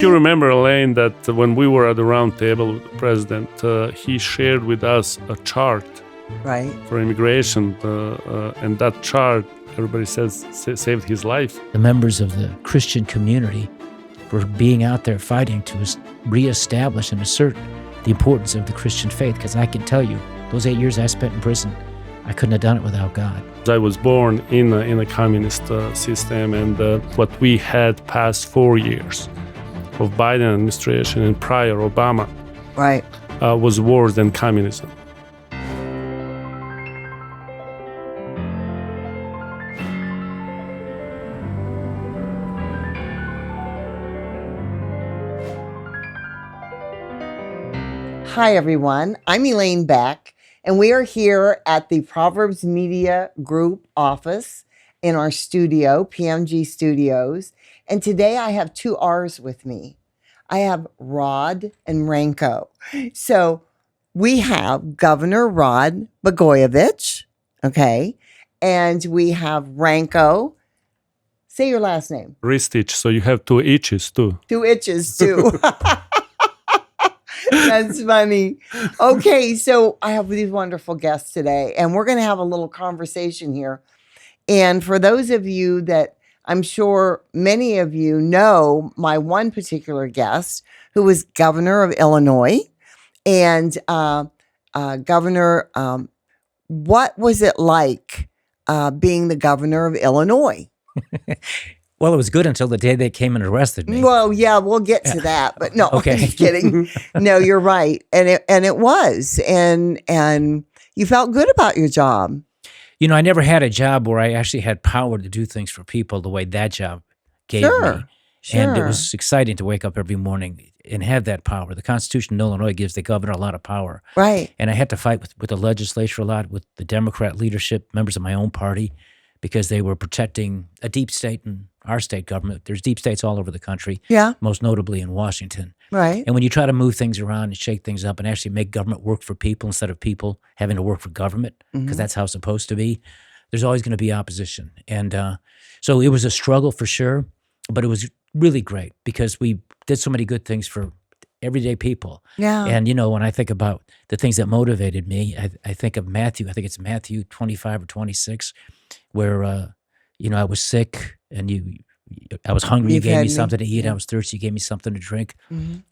You remember, Elaine, that when we were at the round table with the president, he shared with us a chart Right. for immigration, and that chart, everybody says, saved his life. The members of the Christian community were being out there fighting to reestablish and assert the importance of the Christian faith, because I can tell you, those 8 years I spent in prison, I couldn't have done it without God. I was born in a communist system, and what we had past 4 years of Biden administration and prior Obama Right. Was worse than communism. Hi, everyone. I'm Elaine Beck, and we are here at the Proverbs Media Group office in our studio, PMG Studios. And today I have two R's with me. I have Rod and Ranko. So we have Governor Rod Blagojevich, okay, and we have Ranko. Say your last name. Ristić, so you have two H's too. Two itches too. That's funny. Okay, so I have these wonderful guests today, and we're going to have a little conversation here. And for those of you that I'm sure many of you know, my one particular guest, who was governor of Illinois, and Governor, what was it like being the governor of Illinois? Well, it was good until the day they came and arrested me. Well, yeah, we'll get to that, but no, Okay. I'm just kidding. No, you're right, and it was, and you felt good about your job. You know, I never had a job where I actually had power to do things for people the way that job gave me. And it was exciting to wake up every morning and have that power. The Constitution in Illinois gives the governor a lot of power. Right. And I had to fight with the legislature a lot, with the Democrat leadership, members of my own party, because they were protecting a deep state in our state government. There's deep states all over the country, Yeah. most notably in Washington. Right. And when you try to move things around and shake things up and actually make government work for people instead of people having to work for government, because that's how it's supposed to be, there's always going to be opposition. And so it was a struggle for sure, but it was really great because we did so many good things for everyday people. Yeah. And, you know, when I think about the things that motivated me, I think of Matthew. I think it's Matthew 25 or 26, where, you know, I was sick and I was hungry, you gave me something to eat. I was thirsty, you gave me something to drink.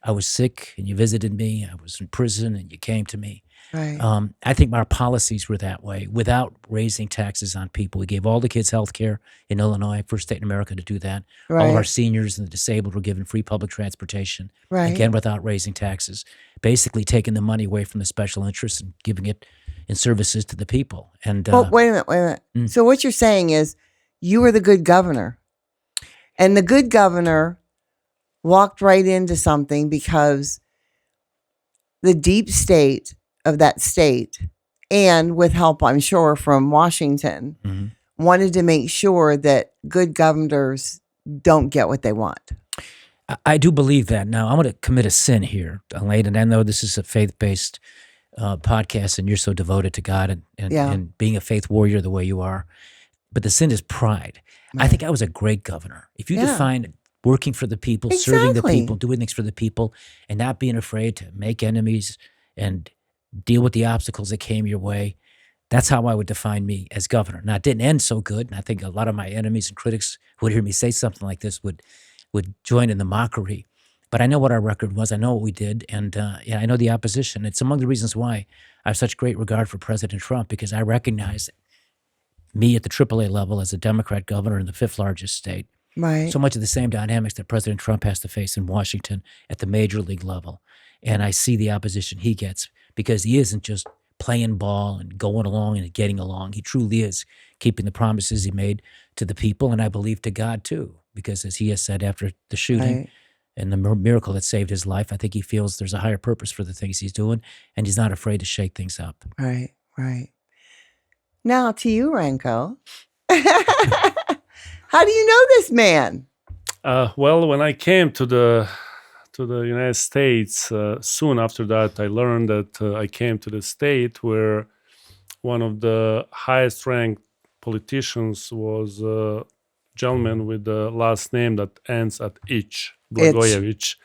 I was sick and you visited me. I was in prison and you came to me. Right. I think our policies were that way, without raising taxes on people. We gave all the kids health care in Illinois, first state in America to do that. All of our seniors and the disabled were given free public transportation, again, without raising taxes. Basically taking the money away from the special interests and giving it in services to the people. And Well, wait a minute. So what you're saying is you were the good governor. And the good governor walked right into something because the deep state of that state, and with help, I'm sure, from Washington, wanted to make sure that good governors don't get what they want. I do believe that. Now, I'm going to commit a sin here, Elaine, and I know this is a faith-based podcast, and you're so devoted to God and being a faith warrior the way you are. But the sin is pride. I think I was a great governor. If you define working for the people, serving the people, doing things for the people, and not being afraid to make enemies and deal with the obstacles that came your way, that's how I would define me as governor. Now, it didn't end so good, and I think a lot of my enemies and critics who would hear me say something like this would join in the mockery. But I know what our record was. I know what we did, and I know the opposition. It's among the reasons why I have such great regard for President Trump, because I recognize me at the AAA level as a Democrat governor in the fifth largest state. Right. So much of the same dynamics that President Trump has to face in Washington at the major league level. And I see the opposition he gets because he isn't just playing ball and going along and getting along. He truly is keeping the promises he made to the people, and I believe to God too, because as he has said after the shooting and the miracle that saved his life, I think he feels there's a higher purpose for the things he's doing, and he's not afraid to shake things up. Right. Now to you, Ranko. How do you know this man? Well, when I came to the United States, soon after that, I learned that I came to the state where one of the highest ranked politicians was gentleman with the last name that ends at Ich, Blagojevich.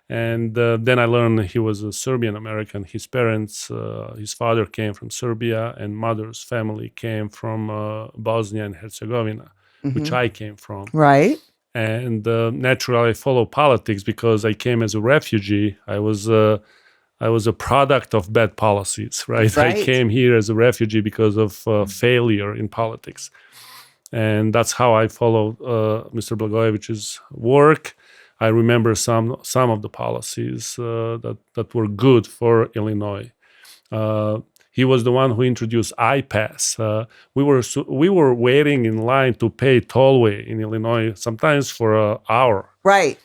And then I learned he was a Serbian American. His parents, his father came from Serbia, and mother's family came from Bosnia and Herzegovina, which I came from. Right. And naturally, I follow politics because I came as a refugee. I was a product of bad policies, right? I came here as a refugee because of failure in politics. And that's how I followed Mr. Blagojevich's work. I remember some of the policies that were good for Illinois. He was the one who introduced I-Pass. We were waiting in line to pay tollway in Illinois, sometimes for an hour. Right.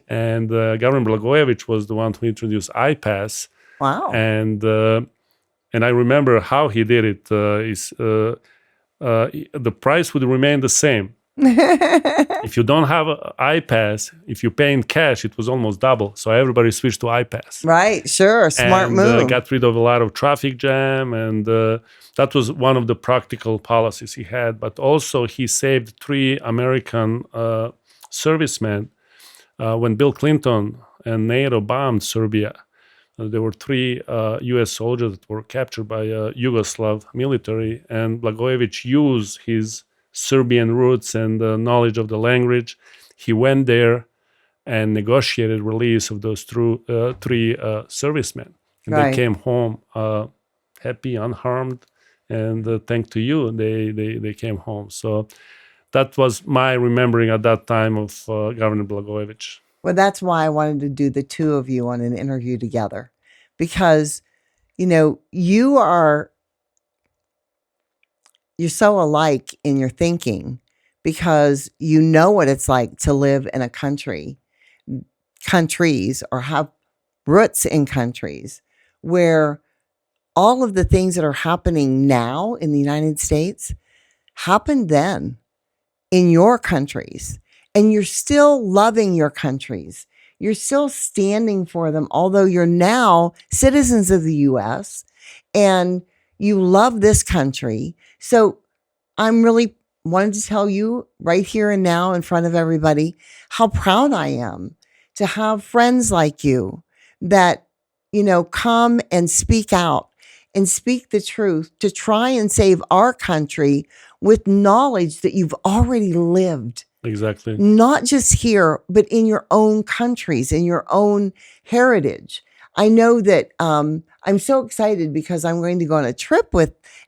And Governor Blagojevich was the one who introduced I-Pass. Wow. And I remember how he did it. The price would remain the same. If you don't have an I-Pass, if you pay in cash, it was almost double. So everybody switched to I-Pass. Right, sure, smart move. Got rid of a lot of traffic jam, and that was one of the practical policies he had. But also he saved 3 American servicemen when Bill Clinton and NATO bombed Serbia. There were 3 U.S. soldiers that were captured by Yugoslav military, and Blagojevich used his Serbian roots and the knowledge of the language. He went there and negotiated release of those 3 servicemen. And they came home happy, unharmed, and thanks to you, they came home. So that was my remembering at that time of Governor Blagojevich. Well, that's why I wanted to do the 2 of you on an interview together, because, you're so alike in your thinking, because you know what it's like to live in a countries or have roots in countries where all of the things that are happening now in the United States happened then in your countries. And you're still loving your countries. You're still standing for them, although you're now citizens of the U.S. and you love this country. So I'm really wanted to tell you right here and now in front of everybody how proud I am to have friends like you that, come and speak out and speak the truth to try and save our country with knowledge that you've already lived. Exactly. Not just here, but in your own countries, in your own heritage. I know that I'm so excited because I'm going to go on a trip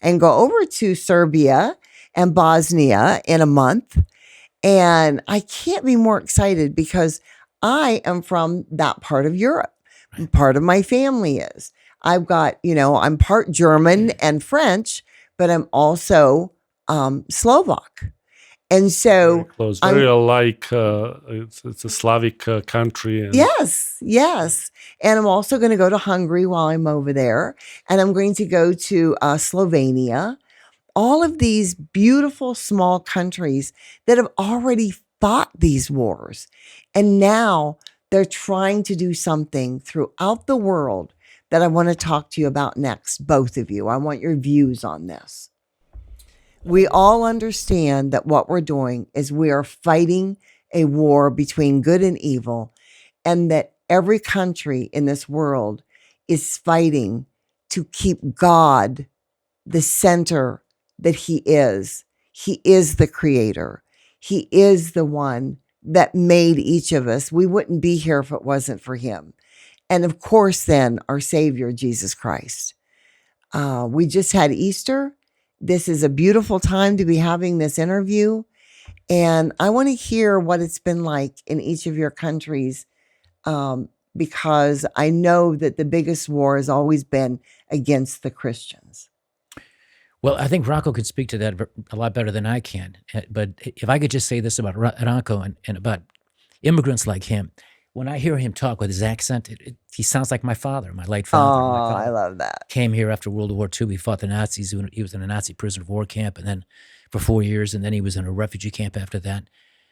and go over to Serbia and Bosnia in a month. And I can't be more excited because I am from that part of Europe. Right. Part of my family is. I've got, I'm part German and French, but I'm also Slovak. And so very close, very alike. It's a Slavic country. And yes. And I'm also going to go to Hungary while I'm over there. And I'm going to go to Slovenia. All of these beautiful small countries that have already fought these wars. And now they're trying to do something throughout the world that I want to talk to you about next, both of you. I want your views on this. We all understand that what we're doing is we are fighting a war between good and evil, and that every country in this world is fighting to keep God the center that He is. He is the creator. He is the one that made each of us. We wouldn't be here if it wasn't for Him. And of course, then, our Savior, Jesus Christ. We just had Easter. This is a beautiful time to be having this interview. And I want to hear what it's been like in each of your countries, because I know that the biggest war has always been against the Christians. Well, I think Ranko could speak to that a lot better than I can. But if I could just say this about Ranko and about immigrants like him, when I hear him talk with his accent, he sounds like my father, my late father. Oh, I love that. Came here after World War II. He fought the Nazis. He was in a Nazi prisoner of war camp, and then for 4 years, and then he was in a refugee camp after that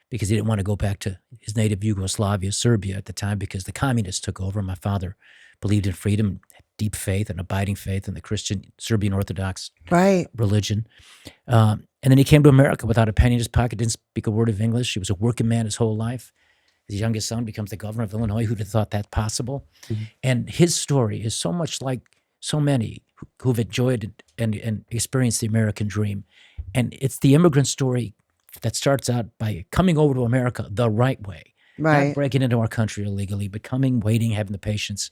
because he didn't want to go back to his native Yugoslavia, Serbia at the time, because the communists took over. My father believed in freedom, deep faith and abiding faith in the Christian Serbian Orthodox religion. And then he came to America without a penny in his pocket, didn't speak a word of English. He was a working man his whole life. His youngest son becomes the governor of Illinois. Who'd have thought that possible? Mm-hmm. And his story is so much like so many who've enjoyed and experienced the American dream. And it's the immigrant story that starts out by coming over to America the right way. Right. Not breaking into our country illegally, but coming, waiting, having the patience.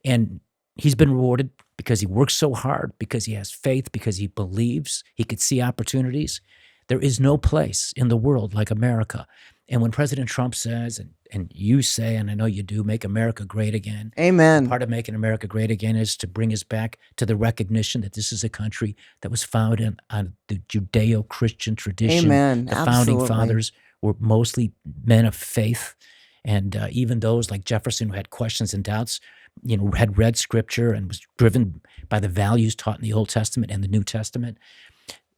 And he's been rewarded because he works so hard, because he has faith, because he believes, he could see opportunities. There is no place in the world like America. And when President Trump says, and you say, and I know you do, make America great again. Amen. Part of making America great again is to bring us back to the recognition that this is a country that was founded on the Judeo-Christian tradition. Amen. The Absolutely. founding fathers were mostly men of faith. And even those like Jefferson who had questions and doubts, had read scripture and was driven by the values taught in the Old Testament and the New Testament.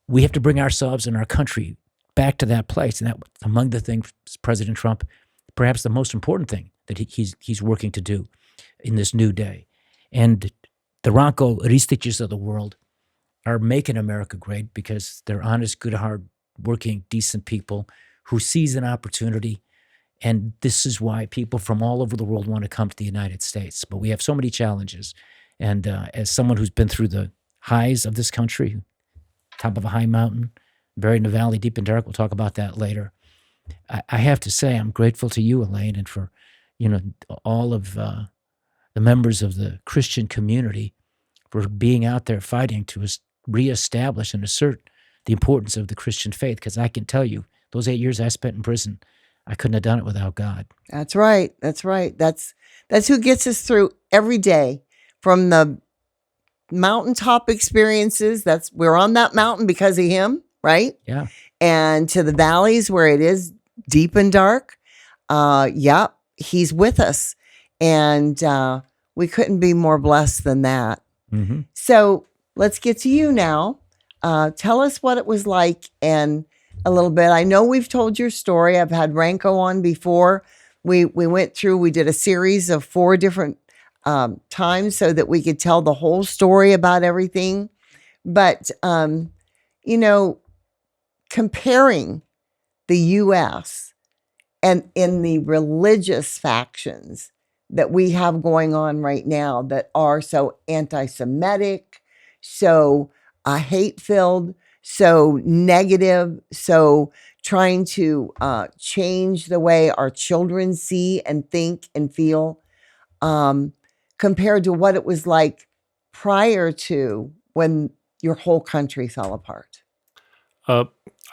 We have to bring ourselves and our country back to that place. And that, among the things President Trump, perhaps the most important thing that he's working to do in this new day. And the Ranko Ristićs of the world are making America great because they're honest, good, hard-working, decent people who seize an opportunity. And this is why people from all over the world want to come to the United States. But we have so many challenges. And as someone who's been through the highs of this country, top of a high mountain, buried in a valley deep and dark, we'll talk about that later. I have to say I'm grateful to you, Elaine, and for all of the members of the Christian community for being out there fighting to reestablish and assert the importance of the Christian faith. Because I can tell you, those 8 years I spent in prison, I couldn't have done it without God. That's right. That's right. That's who gets us through every day. From the mountaintop experiences, we're on that mountain because of him, right? Yeah. And to the valleys where it is deep and dark, he's with us. And we couldn't be more blessed than that. Mm-hmm. So let's get to you now. Tell us what it was like and a little bit. I know we've told your story. I've had Ranko on before. We did a series of 4 different times so that we could tell the whole story about everything. But, comparing the U.S. and in the religious factions that we have going on right now that are so anti-Semitic, so hate-filled, so negative, so trying to change the way our children see and think and feel, compared to what it was like prior to when your whole country fell apart.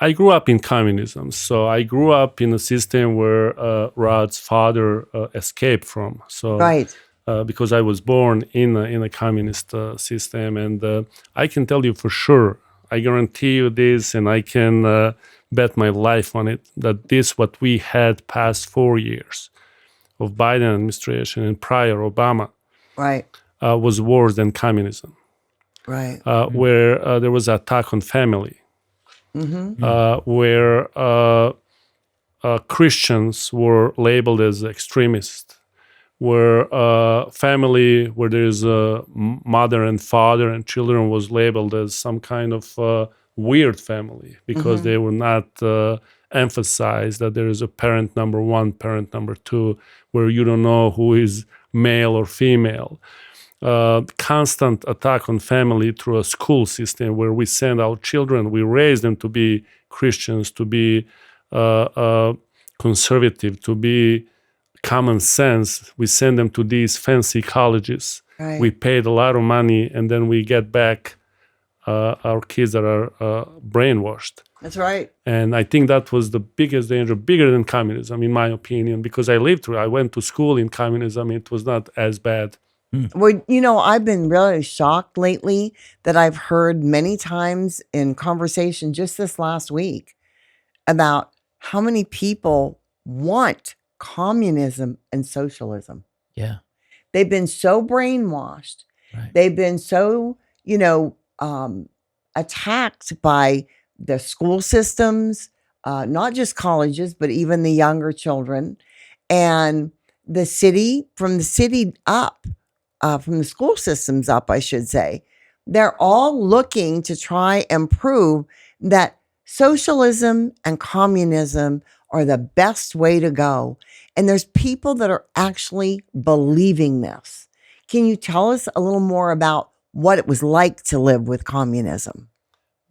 I grew up in communism, so I grew up in a system where Rod's father escaped from. So, right. Because I was born in a communist system, and I can tell you for sure, I guarantee you this, and I can bet my life on it, that this, what we had past 4 years of Biden administration and prior Obama, right, was worse than communism. Right. Where there was an attack on family. Mm-hmm. Where Christians were labeled as extremists, where family, where there's a mother and father and children, was labeled as some kind of weird family because they were not emphasized that there is a parent number 1, parent number 2, where you don't know who is male or female. Constant attack on family through a school system where we send our children, we raise them to be Christians, to be conservative, to be common sense. We send them to these fancy colleges. Right. We paid a lot of money, and then we get back our kids that are brainwashed. That's right. And I think that was the biggest danger, bigger than communism, in my opinion, because I went to school in communism. It was not as bad. Well, I've been really shocked lately that I've heard many times in conversation just this last week about how many people want communism and socialism. Yeah. They've been so brainwashed. Right. They've been so, attacked by the school systems, not just colleges, but even the younger children, and the city, from the city up. From the school systems up, I should say, they're all looking to try and prove that socialism and communism are the best way to go. And there's people that are actually believing this. Can you tell us a little more about what it was like to live with communism?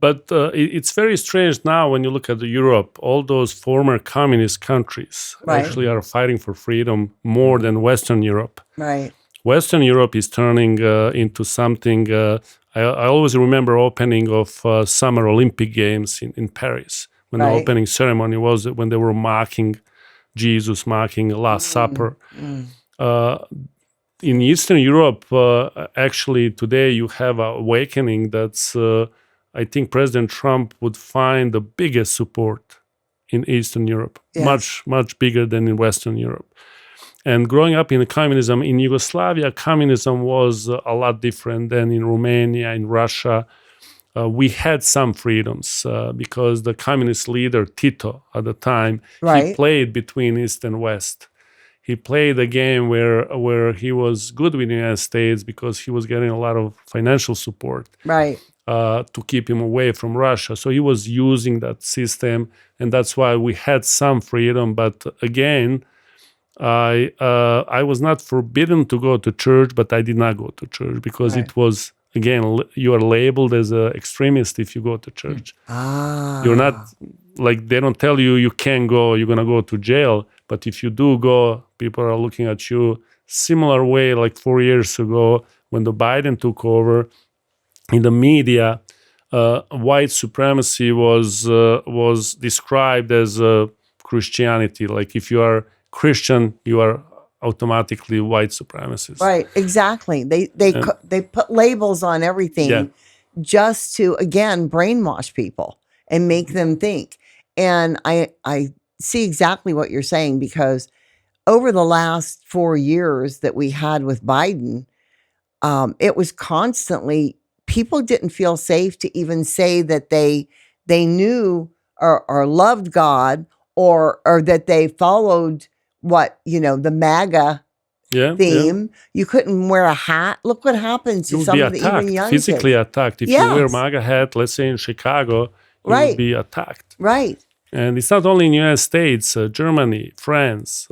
But it's very strange now when you look at Europe. All those former communist countries actually are fighting for freedom more than Western Europe. Right. Western Europe is turning into something. I always remember opening of Summer Olympic Games in Paris, when the opening ceremony was when they were mocking Jesus, mocking Last Supper. In Eastern Europe, actually today you have an awakening that's, I think President Trump would find the biggest support in Eastern Europe, much, much bigger than in Western Europe. And growing up in communism, in Yugoslavia, communism was a lot different than in Romania, in Russia. We had some freedoms because the communist leader, Tito, at the time, he played between East and West. He played a game where he was good with the United States because he was getting a lot of financial support to keep him away from Russia. So he was using that system, and that's why we had some freedom. But again, I was not forbidden to go to church, but I did not go to church because it was, again, you are labeled as an extremist if you go to church. You're not, like, they don't tell you you can't go, you're going to go to jail. But if you do go, people are looking at you similar way like 4 years ago when the Biden took over. In the media, white supremacy was described as Christianity. Like if you are Christian, you are automatically white supremacist. Right, exactly. They put labels on everything just to, again, brainwash people and make them think. And I see exactly what you're saying, because over the last 4 years that we had with Biden, it was constantly, people didn't feel safe to even say that they knew or loved God or that they followed the MAGA theme. You couldn't wear a hat. Look what happened to some of the even young physically kids. attacked. If you wear a MAGA hat, let's say in Chicago, you will be attacked. Right. And it's not only in the United States, Germany, France,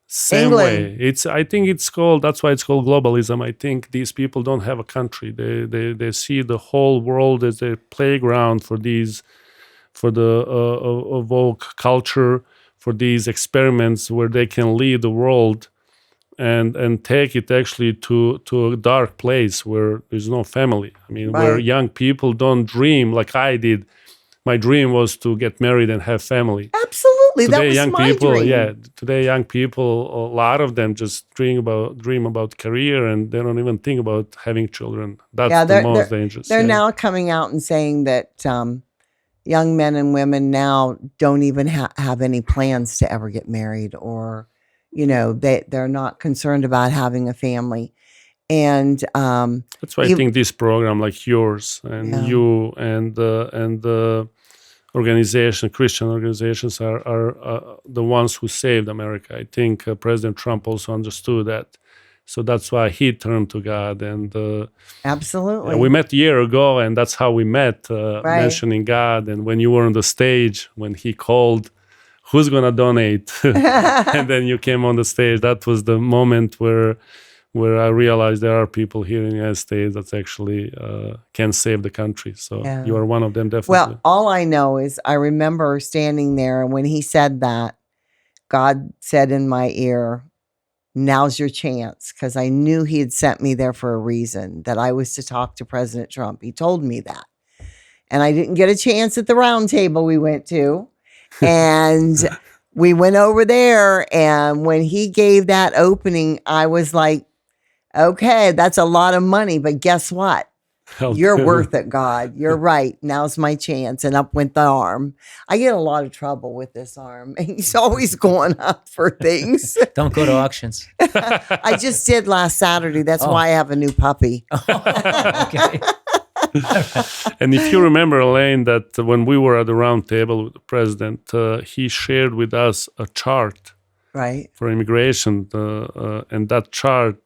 same England. way. I think it's called, that's why it's called globalism. I think these people don't have a country. They see the whole world as a playground for the woke culture, for these experiments where they can lead the world and take it actually to a dark place where there's no family. I mean, where young people don't dream like I did. My dream was to get married and have family. Absolutely, today, that was young my people, dream. Today young people, a lot of them just dream about career, and they don't even think about having children. That's the most dangerous. They're now coming out and saying that young men and women now don't even have any plans to ever get married, or they're not concerned about having a family. And that's why I think this program like yours and you and the organization, Christian organizations are the ones who saved America. I think President Trump also understood that. So that's why he turned to God. And absolutely, we met a year ago, and that's how we met, mentioning God. And when you were on the stage, when he called, who's going to donate? And then you came on the stage. That was the moment where I realized there are people here in the United States that actually can save the country. So you are one of them, definitely. Well, all I know is I remember standing there, and when he said that, God said in my ear, now's your chance, because I knew he had sent me there for a reason, that I was to talk to President Trump. He told me that. And I didn't get a chance at the round table we went to. And we went over there, and when he gave that opening, I was like, okay, that's a lot of money, but guess what? You're worth it, God. You're right. Now's my chance. And up went the arm. I get a lot of trouble with this arm. He's always going up for things. Don't go to auctions. I just did last Saturday. That's why I have a new puppy. Okay. And if you remember, Elaine, that when we were at the round table with the president, he shared with us a chart for immigration. And that chart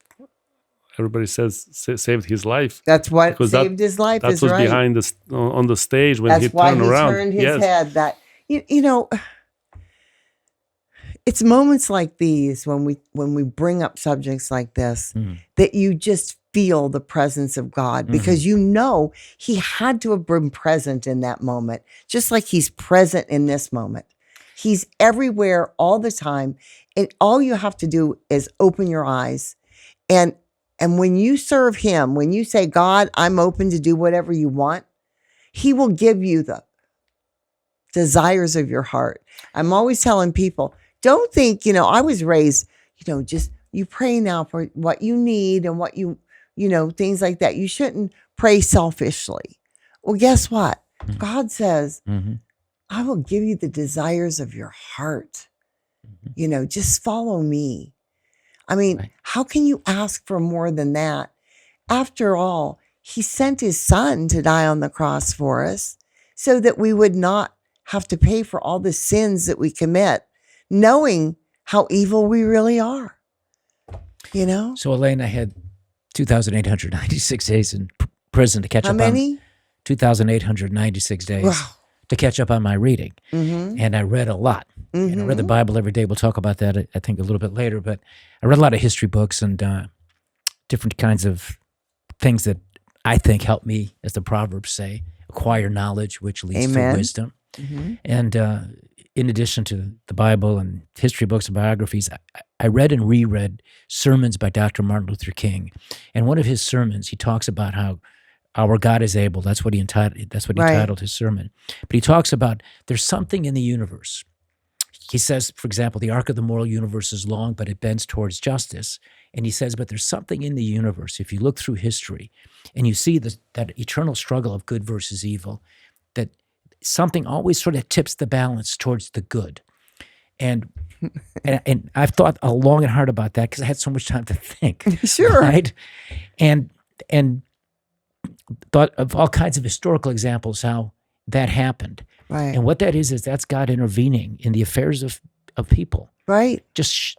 everybody says saved his life. That's what Because saved his life. That is was right. behind on the stage when That's he why turned he around. turned his Yes. head. That you know, it's moments like these when we bring up subjects like this that you just feel the presence of God, because you know he had to have been present in that moment, just like he's present in this moment. He's everywhere all the time, and all you have to do is open your eyes. And when you serve him, when you say, God, I'm open to do whatever you want, he will give you the desires of your heart. I'm always telling people, don't think, I was raised, just you pray now for what you need and what things like that. You shouldn't pray selfishly. Well, guess what? God says, I will give you the desires of your heart. Just follow me. I mean, how can you ask for more than that? After all, he sent his son to die on the cross for us so that we would not have to pay for all the sins that we commit, knowing how evil we really are. So, Elaine, I had 2,896 days in prison to catch How up many? on 2,896 days. Wow. To catch up on my reading. And I read a lot. And I read the Bible every day. We'll talk about that, I think, a little bit later. But I read a lot of history books and different kinds of things that I think help me, as the Proverbs say, acquire knowledge, which leads to wisdom. And in addition to the Bible and history books and biographies, I read and reread sermons by Dr. Martin Luther King. And one of his sermons, he talks about how our God is able. That's what he entitled his sermon. But he talks about there's something in the universe. He says, for example, the arc of the moral universe is long, but it bends towards justice. And he says, but there's something in the universe, if you look through history and you see that eternal struggle of good versus evil, that something always sort of tips the balance towards the good. And I've thought long and hard about that because I had so much time to think. Sure. Right? And thought of all kinds of historical examples how that happened. Right. And what that is that's God intervening in the affairs of people. Right. Just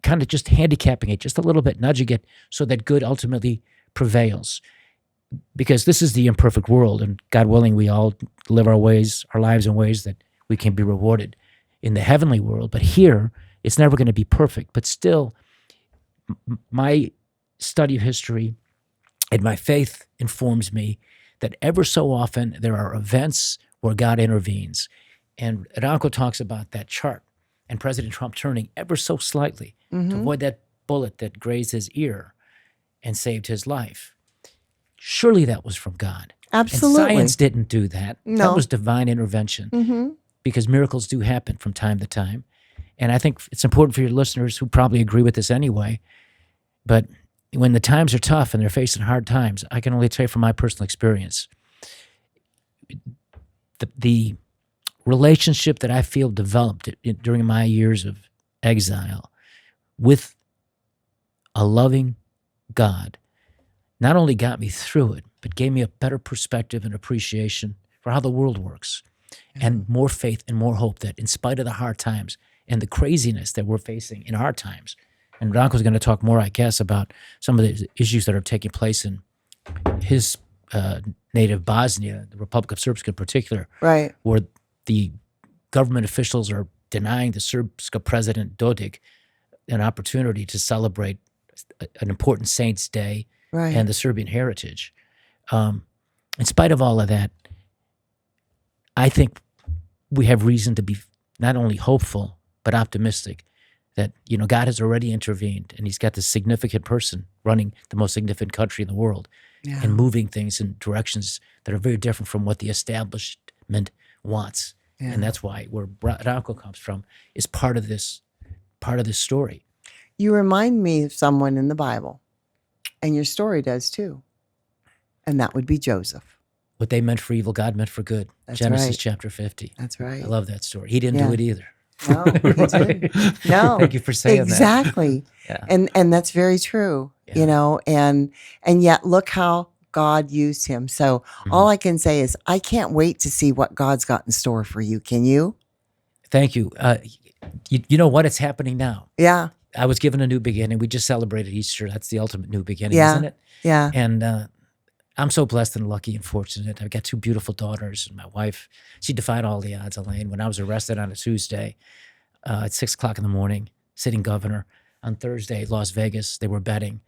kind of just handicapping it just a little bit, nudging it so that good ultimately prevails. Because this is the imperfect world, and God willing, we all live our lives in ways that we can be rewarded in the heavenly world. But here, it's never going to be perfect. But still, my study of history and my faith informs me that ever so often there are events where God intervenes. And Ranko talks about that chart and President Trump turning ever so slightly to avoid that bullet that grazed his ear and saved his life. Surely that was from God. Absolutely. And science didn't do that. No. That was divine intervention because miracles do happen from time to time. And I think it's important for your listeners who probably agree with this anyway, but when the times are tough and they're facing hard times, I can only tell you from my personal experience, the relationship that I feel developed during my years of exile with a loving God not only got me through it, but gave me a better perspective and appreciation for how the world works and more faith and more hope that in spite of the hard times and the craziness that we're facing in our times, and Ranko's going to talk more, I guess, about some of the issues that are taking place in his native Bosnia, the Republic of Srpska in particular, right, where the government officials are denying the Srpska president Dodik an opportunity to celebrate an important saint's day and the Serbian heritage. In spite of all of that, I think we have reason to be not only hopeful, but optimistic that, God has already intervened and he's got this significant person running the most significant country in the world and moving things in directions that are very different from what the establishment wants. Yeah. And that's why where Ranko comes from is part of this story. You remind me of someone in the Bible, and your story does too. And that would be Joseph. What they meant for evil, God meant for good. That's Genesis right. chapter 50. That's right. I love that story. He didn't do it either. No, he didn't. No. Thank you for saying exactly. that. Yeah. And that's very true, and yet look how God used him. So all I can say is I can't wait to see what God's got in store for you. Can you? Thank you. You know what? It's happening now. Yeah. I was given a new beginning. We just celebrated Easter. That's the ultimate new beginning, Yeah. isn't it? Yeah. And I'm so blessed and lucky and fortunate. I've got 2 beautiful daughters, and my wife, she defied all the odds, Elaine. When I was arrested on a Tuesday at 6 o'clock in the morning, sitting governor, on Thursday, Las Vegas, they were betting.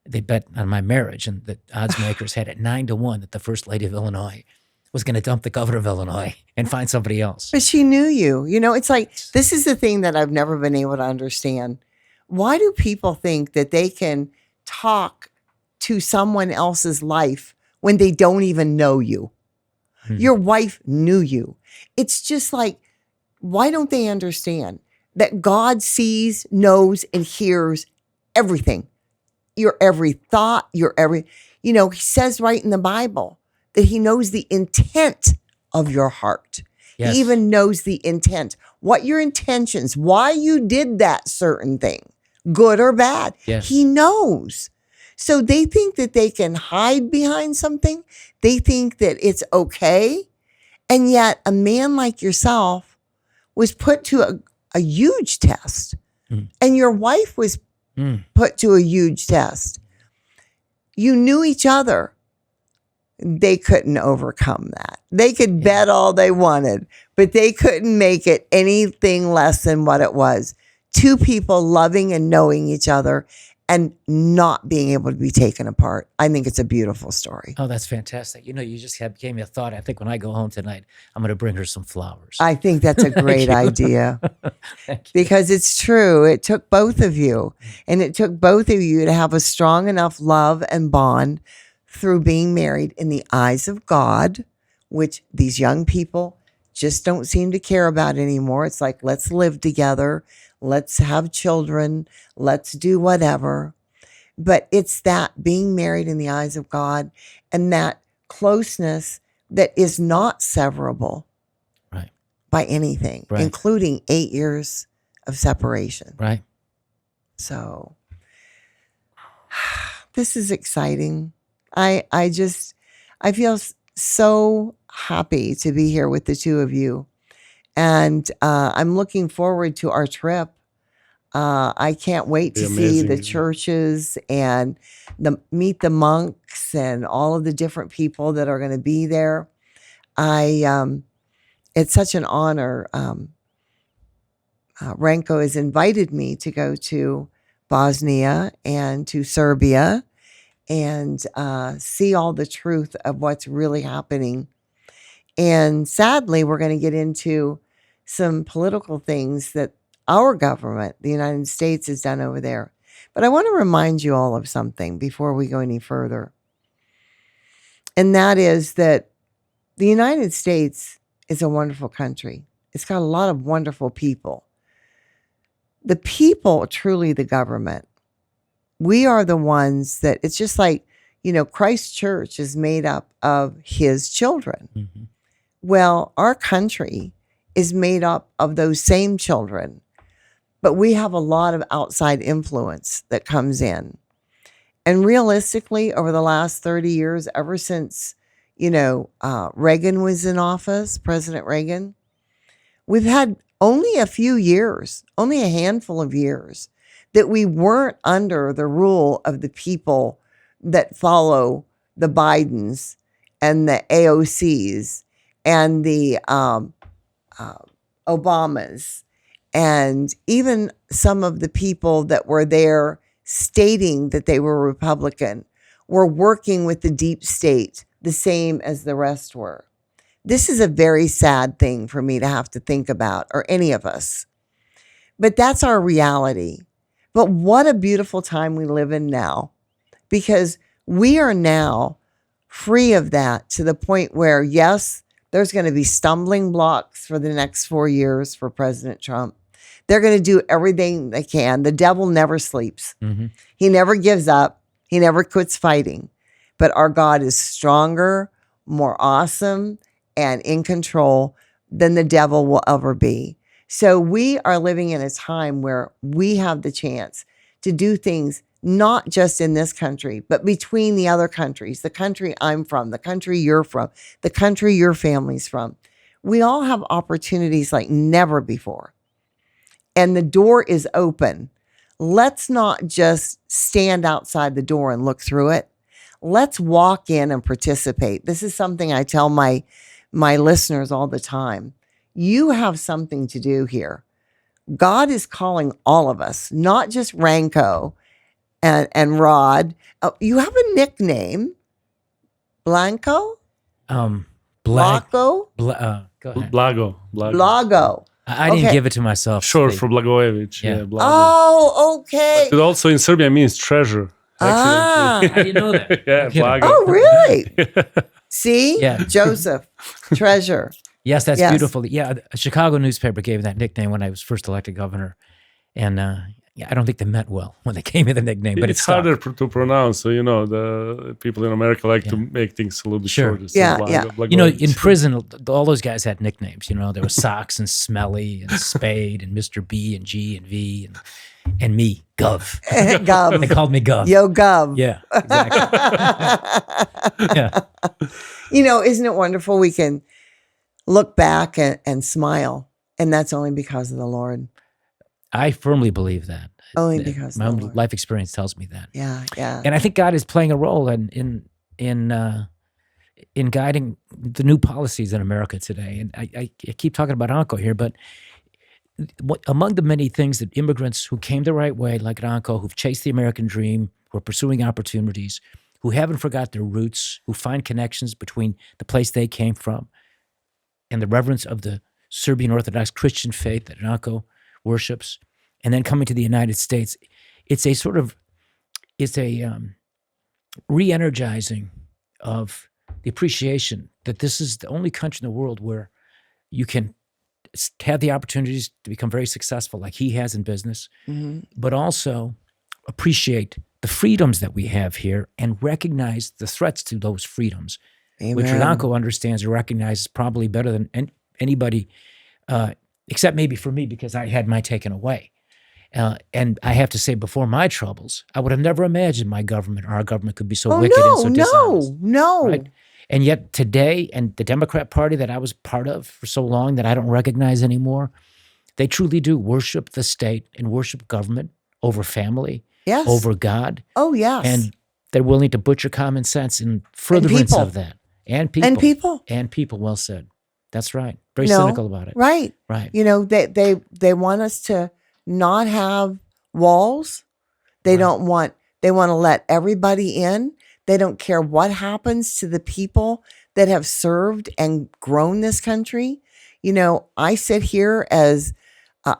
They bet on my marriage, and the odds makers had it 9-1 that the First Lady of Illinois was going to dump the governor of Illinois and find somebody else. But she knew you. You know, it's like, this is the thing that I've never been able to understand. Why do people think that they can talk to someone else's life when they don't even know you? Your wife knew you. It's just like, why don't they understand that God sees, knows, and hears everything? Your every thought, your every, he says right in the Bible that he knows the intent of your heart. Yes. He even knows the intent, what your intentions, why you did that certain thing, good or bad. Yes. He knows. So they think that they can hide behind something. They think that it's okay. And yet a man like yourself was put to a huge test. And your wife was put to a huge test. You knew each other. They couldn't overcome that. They could bet all they wanted, but they couldn't make it anything less than what it was. 2 people loving and knowing each other and not being able to be taken apart. I think it's a beautiful story. Oh, that's fantastic. You just gave me a thought. I think when I go home tonight, I'm going to bring her some flowers. I think that's a great idea because it's true. It took both of you, and it took both of you to have a strong enough love and bond through being married in the eyes of God, which these young people just don't seem to care about anymore. It's like, let's live together. Let's have children. Let's do whatever. But it's that being married in the eyes of God and that closeness that is not severable by anything, including 8 years of separation. Right. So this is exciting. I feel so happy to be here with the 2 of you. And I'm looking forward to our trip. I can't wait to see the churches and meet the monks and all of the different people that are going to be there. It's such an honor. Ranko has invited me to go to Bosnia and to Serbia and see all the truth of what's really happening. And sadly, we're going to get into some political things that our government, the United States, has done over there. But I want to remind you all of something before we go any further. And that is that the United States is a wonderful country. It's got a lot of wonderful people. The people are truly the government. We are the ones that, it's just like, Christ Church is made up of his children. Mm-hmm. Well, our country is made up of those same children, but we have a lot of outside influence that comes in. And realistically, over the last 30 years, ever since, Reagan was in office, President Reagan, we've had only a few years, only a handful of years, that we weren't under the rule of the people that follow the Bidens and the AOCs and the Obamas, and even some of the people that were there stating that they were Republican were working with the deep state the same as the rest were. This is a very sad thing for me to have to think about, or any of us. But that's our reality. But what a beautiful time we live in now, because we are now free of that to the point where, yes, there's going to be stumbling blocks for the next 4 years for President Trump. They're going to do everything they can. The devil never sleeps. Mm-hmm. He never gives up. He never quits fighting. But our God is stronger, more awesome, and in control than the devil will ever be. So we are living in a time where we have the chance to do things not just in this country, but between the other countries, the country I'm from, the country you're from, the country your family's from. We all have opportunities like never before. And the door is open. let's not just stand outside the door and look through it. Let's walk in and participate. This is something I tell my listeners all the time. You have something to do here. God is calling all of us, not just Ranko and Rod. Oh, you have a nickname, Blanco? Blanco? Go ahead. Blago. I I didn't give it to myself. Short for Blagojevich. Yeah. Yeah, Blago. Oh, okay. It also in Serbia means treasure. Ah. I didn't know that. Yeah, Okay. Blago. Oh, really? See? Yeah. Joseph, treasure. Yes, that's Yes. beautiful. Yeah, a Chicago newspaper gave that nickname when I was first elected governor, and yeah, I don't think they meant well when they gave me the nickname, but It's harder to pronounce. So, the people in America like to make things a little bit Sure. shorter. So Yeah, Blago, yeah. Blagojevich. In prison, all those guys had nicknames. There was Socks and Smelly and Spade and Mr. B and G and V and me, Gov. They Gov. called me Gov. Yo, Gov. Yeah, exactly. Yeah. Isn't it wonderful? We can look back and smile. And that's only because of the Lord. I firmly believe that. Only because my of own the Lord. life experience tells me that. Yeah, yeah. And I think God is playing a role in guiding the new policies in America today. And I keep talking about Ranko here, but among the many things that immigrants who came the right way, like Ranko, who've chased the American dream, who are pursuing opportunities, who haven't forgot their roots, who find connections between the place they came from and the reverence of the Serbian Orthodox Christian faith that Ranko worships, and then coming to the United States, it's a re-energizing of the appreciation that this is the only country in the world where you can have the opportunities to become very successful like he has in business, but also appreciate the freedoms that we have here and recognize the threats to those freedoms, which Ranko understands and recognizes probably better than anybody, except maybe for me because I had mine taken away. And I have to say, before my troubles, I would have never imagined our government could be so wicked and so dishonest. No. Right? And yet today, and the Democrat Party that I was part of for so long that I don't recognize anymore, they truly do worship the state and worship government over family, Yes. over God. Oh, yes. And they're willing to butcher common sense in furtherance people. of that. And people. And people. And people, well said. That's right. Very No, cynical about it. Right. Right. They want us to not have walls. They don't want, they want to let everybody in. They don't care what happens to the people that have served and grown this country. I sit here as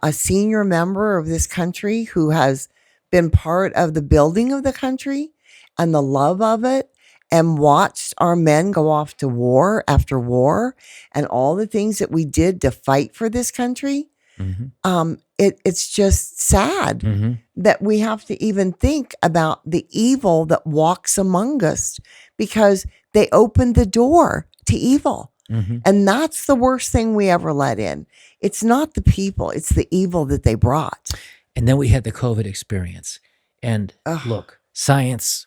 a senior member of this country who has been part of the building of the country and the love of it, and watched our men go off to war after war and all the things that we did to fight for this country. It's just sad that we have to even think about the evil that walks among us, because they opened the door to evil. And that's the worst thing we ever let in. It's not the people, it's the evil that they brought. And then we had the COVID experience. And look, science,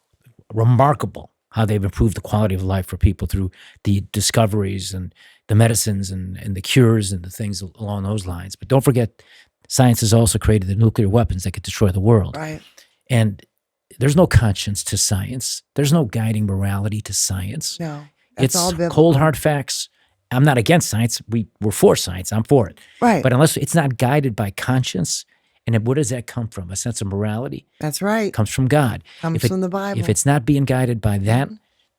remarkable how they've improved the quality of life for people through the discoveries and the medicines and the cures and the things along those lines. But don't forget, science has also created the nuclear weapons that could destroy the world. Right. And there's no conscience to science. There's no guiding morality to science. No, that's all It's biblical. cold, hard facts. I'm not against science. We're for science. I'm for it. Right. But unless it's not guided by conscience, and where does that come from? A sense of morality? That's right. It comes from God. Comes from the Bible. If it's not being guided by that,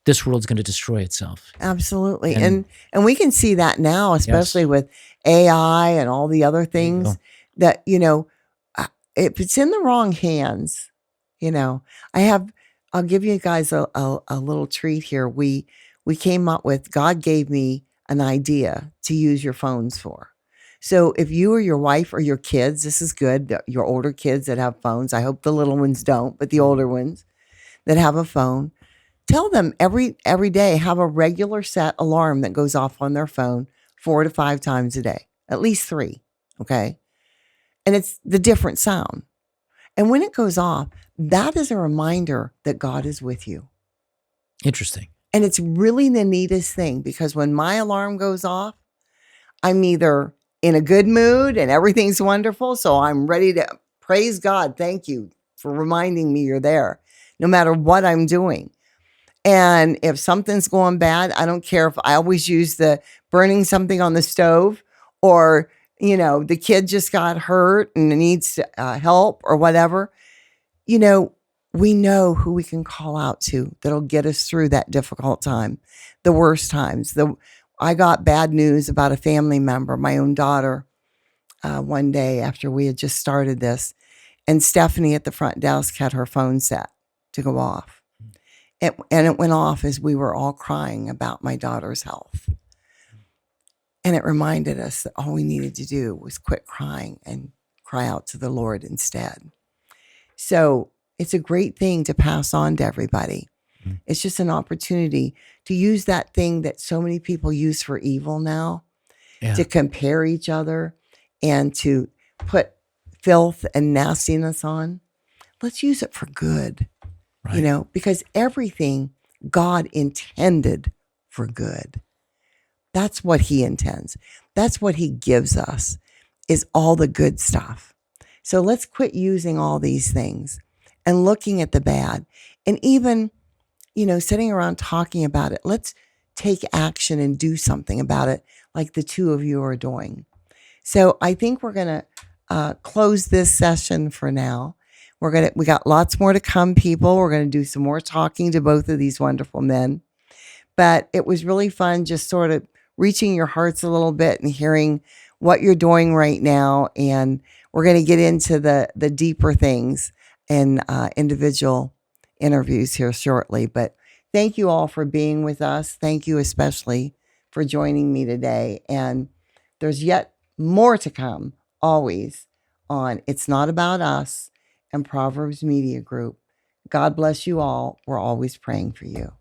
this world's going to destroy itself. Absolutely. And we can see that now, especially with AI and all the other things that, if it's in the wrong hands, I'll give you guys a little treat here. We came up with, God gave me an idea to use your phones for. So if you or your wife or your kids, this is good, your older kids that have phones, I hope the little ones don't, but the older ones that have a phone, tell them every day, have a regular set alarm that goes off on their phone 4 to 5 times a day, at least 3, okay? And it's the different sound. And when it goes off, that is a reminder that God is with you. Interesting. And it's really the neatest thing, because when my alarm goes off, I'm either in a good mood and everything's wonderful, so I'm ready to praise God. Thank you for reminding me you're there, no matter what I'm doing. And if something's going bad, I don't care if I always use the burning something on the stove, or, the kid just got hurt and needs help or whatever. We know who we can call out to that'll get us through that difficult time, the worst times. I got bad news about a family member, my own daughter, one day after we had just started this, and Stephanie at the front desk had her phone set to go off. And it went off as we were all crying about my daughter's health. And it reminded us that all we needed to do was quit crying and cry out to the Lord instead. So it's a great thing to pass on to everybody. It's just an opportunity to use that thing that so many people use for evil now, to compare each other and to put filth and nastiness on. Let's use it for good, because everything God intended for good. That's what he intends. That's what he gives us, is all the good stuff. So let's quit using all these things and looking at the bad, and even, sitting around talking about it. Let's take action and do something about it, like the two of you are doing. So I think we're going to close this session for now. We got lots more to come, people. We're going to do some more talking to both of these wonderful men. But it was really fun just sort of reaching your hearts a little bit and hearing what you're doing right now. And we're going to get into the deeper things in individual interviews here shortly. But thank you all for being with us. Thank you especially for joining me today. And there's yet more to come, always, on It's Not About Us and Proverbs Media Group. God bless you all. We're always praying for you.